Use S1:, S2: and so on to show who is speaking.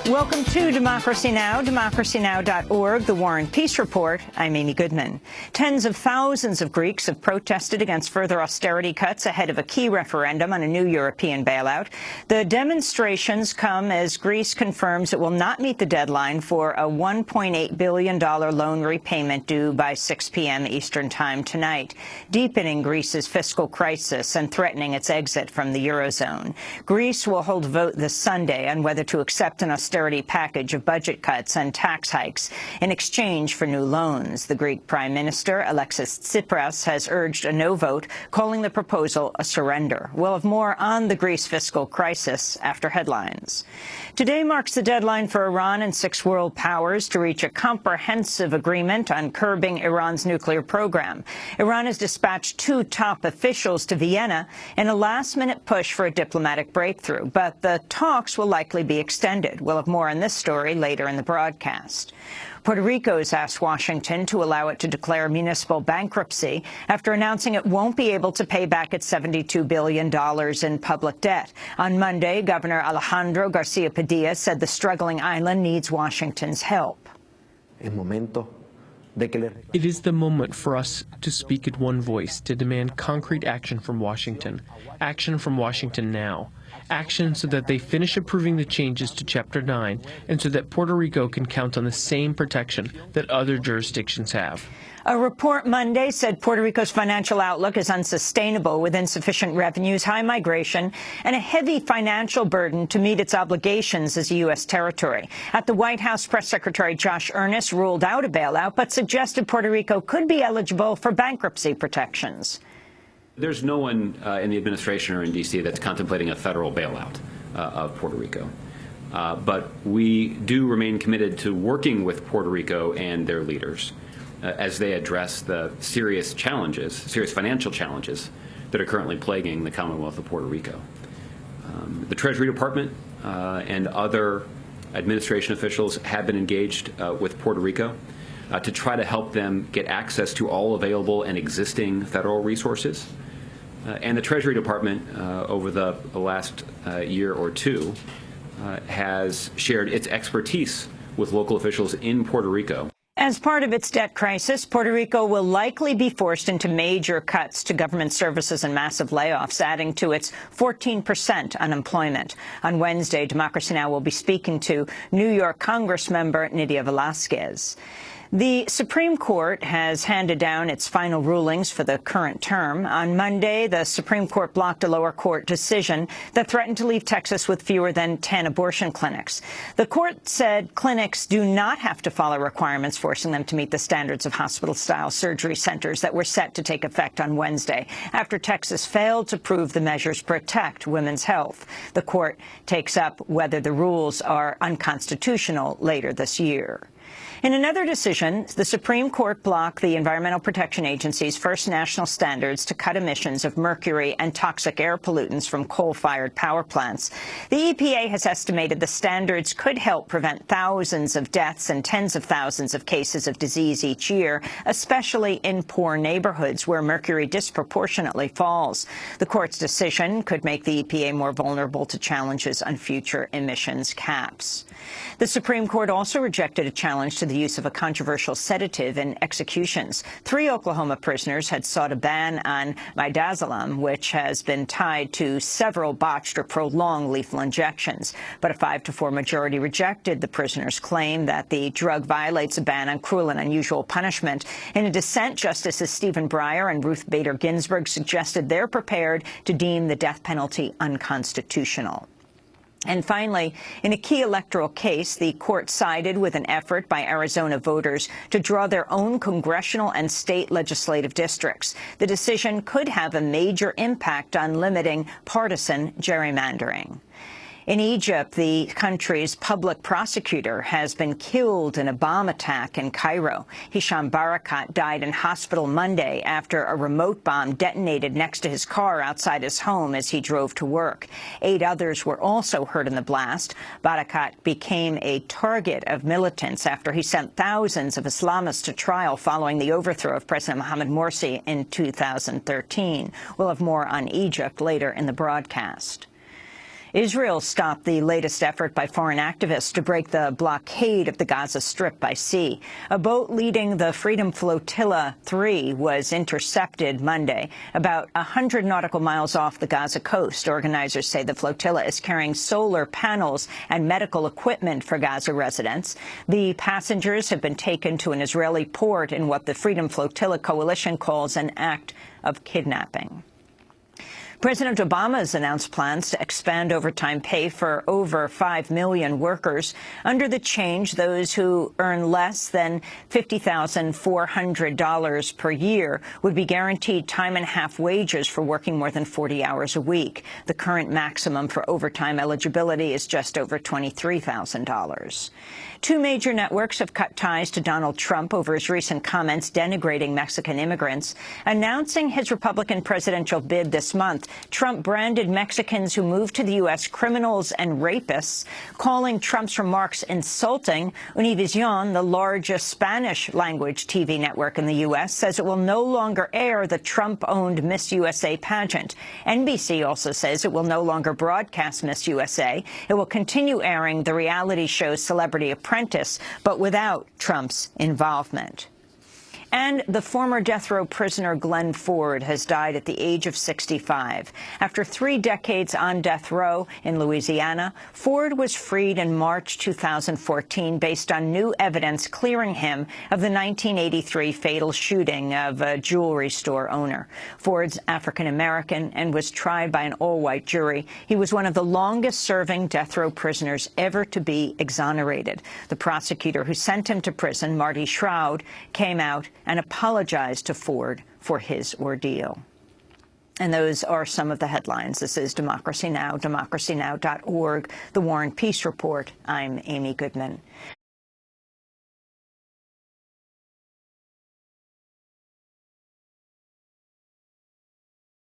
S1: Welcome to Democracy Now!, democracynow.org, The War and Peace Report. I'm Amy Goodman. Tens of thousands of Greeks have protested against further austerity cuts ahead of a key referendum on a new European bailout. The demonstrations come as Greece confirms it will not meet the deadline for a $1.8 billion loan repayment due by 6 p.m. Eastern Time tonight, deepening Greece's fiscal crisis and threatening its exit from the Eurozone. Greece will hold a vote this Sunday on whether to accept an austerity package of budget cuts and tax hikes in exchange for new loans. The Greek Prime Minister, Alexis Tsipras, has urged a no vote, calling the proposal a surrender. We'll have more on the Greece fiscal crisis after headlines. Today marks the deadline for Iran and 6 world powers to reach a comprehensive agreement on curbing Iran's nuclear program. Iran has dispatched 2 top officials to Vienna in a last-minute push for a diplomatic breakthrough, but the talks will likely be extended. We'll have more on this story later in the broadcast. Puerto Rico has asked Washington to allow it to declare municipal bankruptcy after announcing it won't be able to pay back its $72 billion in public debt. On Monday, Governor Alejandro Garcia Padilla said the struggling island needs Washington's help.
S2: It is the moment for us to speak at one voice, to demand concrete action from Washington now. Action so that they finish approving the changes to Chapter 9 and so that Puerto Rico can count on the same protection that other jurisdictions have.
S1: A report Monday said Puerto Rico's financial outlook is unsustainable with insufficient revenues, high migration, and a heavy financial burden to meet its obligations as a U.S. territory. At the White House, Press Secretary Josh Earnest ruled out a bailout, but suggested Puerto Rico could be eligible for bankruptcy protections.
S3: There's no one in the administration or in D.C. that's contemplating a federal bailout of Puerto Rico. But we do remain committed to working with Puerto Rico and their leaders as they address the serious financial challenges that are currently plaguing the Commonwealth of Puerto Rico. The Treasury Department and other administration officials have been engaged with Puerto Rico to try to help them get access to all available and existing federal resources. And the Treasury Department, over the last year or two, has shared its expertise with local officials in Puerto Rico.
S1: As part of its debt crisis, Puerto Rico will likely be forced into major cuts to government services and massive layoffs, adding to its 14% unemployment. On Wednesday, Democracy Now! Will be speaking to New York Congressmember Nydia Velázquez. The Supreme Court has handed down its final rulings for the current term. On Monday, the Supreme Court blocked a lower court decision that threatened to leave Texas with fewer than 10 abortion clinics. The court said clinics do not have to follow requirements forcing them to meet the standards of hospital-style surgery centers that were set to take effect on Wednesday, after Texas failed to prove the measures protect women's health. The court takes up whether the rules are unconstitutional later this year. In another decision, the Supreme Court blocked the Environmental Protection Agency's first national standards to cut emissions of mercury and toxic air pollutants from coal-fired power plants. The EPA has estimated the standards could help prevent thousands of deaths and tens of thousands of cases of disease each year, especially in poor neighborhoods where mercury disproportionately falls. The court's decision could make the EPA more vulnerable to challenges on future emissions caps. The Supreme Court also rejected a challenge to the use of a controversial sedative in executions. 3 Oklahoma prisoners had sought a ban on midazolam, which has been tied to several botched or prolonged lethal injections. But a 5-4 majority rejected the prisoners' claim that the drug violates a ban on cruel and unusual punishment. In a dissent, Justices Stephen Breyer and Ruth Bader Ginsburg suggested they're prepared to deem the death penalty unconstitutional. And finally, in a key electoral case, the court sided with an effort by Arizona voters to draw their own congressional and state legislative districts. The decision could have a major impact on limiting partisan gerrymandering. In Egypt, the country's public prosecutor has been killed in a bomb attack in Cairo. Hisham Barakat died in hospital Monday after a remote bomb detonated next to his car outside his home as he drove to work. 8 others were also hurt in the blast. Barakat became a target of militants after he sent thousands of Islamists to trial following the overthrow of President Mohamed Morsi in 2013. We'll have more on Egypt later in the broadcast. Israel stopped the latest effort by foreign activists to break the blockade of the Gaza Strip by sea. A boat leading the Freedom Flotilla 3 was intercepted Monday, about 100 nautical miles off the Gaza coast. Organizers say the flotilla is carrying solar panels and medical equipment for Gaza residents. The passengers have been taken to an Israeli port in what the Freedom Flotilla Coalition calls an act of kidnapping. President Obama has announced plans to expand overtime pay for over 5 million workers. Under the change, those who earn less than $50,400 per year would be guaranteed time-and-a-half wages for working more than 40 hours a week. The current maximum for overtime eligibility is just over $23,000. Two major networks have cut ties to Donald Trump over his recent comments denigrating Mexican immigrants. Announcing his Republican presidential bid this month, Trump branded Mexicans who moved to the U.S. criminals and rapists, calling Trump's remarks insulting. Univision, the largest Spanish-language TV network in the U.S., says it will no longer air the Trump-owned Miss USA pageant. NBC also says it will no longer broadcast Miss USA. It will continue airing the reality show Celebrity Apprentice, but without Trump's involvement. And the former death row prisoner Glen Ford has died at the age of 65. After 3 decades on death row in Louisiana, Ford was freed in March 2014 based on new evidence clearing him of the 1983 fatal shooting of a jewelry store owner. Ford's African-American and was tried by an all-white jury. He was one of the longest-serving death row prisoners ever to be exonerated. The prosecutor who sent him to prison, Marty Shroud, came out and apologized to Ford for his ordeal. And those are some of the headlines. This is Democracy Now!, democracynow.org, The War and Peace Report. I'm Amy Goodman.